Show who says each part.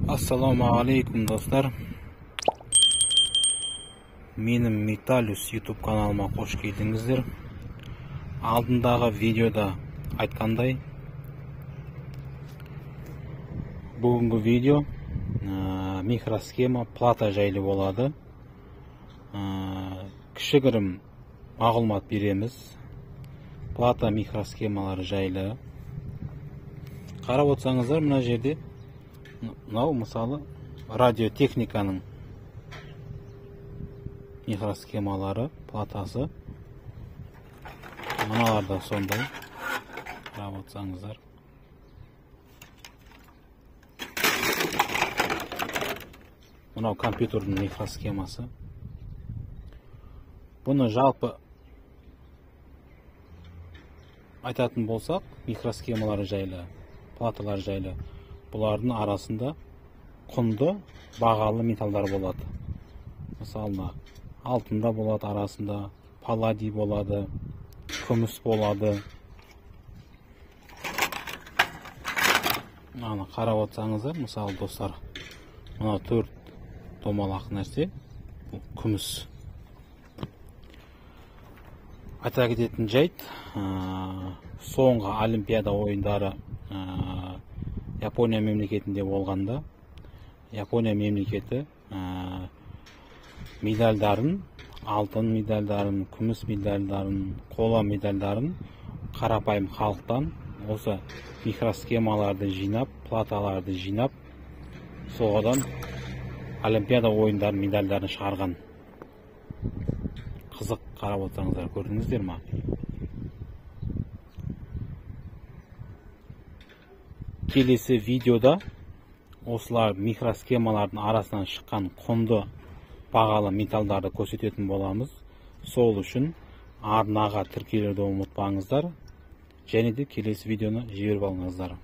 Speaker 1: Assalomu alaykum do'stlar. Mening Metallus YouTube kanalıma hoş geldingizler. Алдындағы videoda aytqanday, bugungi video mikroskema plata жайлы болады. Кішігірім мағлұмат береміз. Plata mikroskemaları жайлы. Қарап отырсаңыздар, мына жерде мынау мысалы радиотехниканың микросхемалары, платасы. Мыналар да сондай. Қарап отырсаңыздар. Мынау компьютердің микросхемасы. Бұны жалпы айтатын болсақ, микросхемалары жайлы, платалар жайлы, бұлардың арасында құнды, бағалы металдар болады. Мысалы, алтында болады арасында, палладий болады, күміс болады. Аны қарап отырсаңыздар, мысалы достар, мына 4 домалақ нәрсе, бұл күміс. Айта кететін жайт, соңғы Олимпиада ойындары Япония мемлекетінде болғанда, Япония мемлекеті медальдарын, алтын медальдарын, күміс медальдарын, қола медальдарын қарапайым халықтан осы микросхемаларды жинап, платаларды жинап, соғадан Олимпиада ойындарын медальдарын шығарған. Қызық, қарап отырсаңыздар, көрдіңіздер ма? Келесі видеода осылар микросхемалардың арасынан шыққан құнды, бағалы металдарды көрсететін боламыз. Сол үшін арнаға тіркелуді ұмытпаңыздар, және де келесі видеоны жіберіп алыңыздар.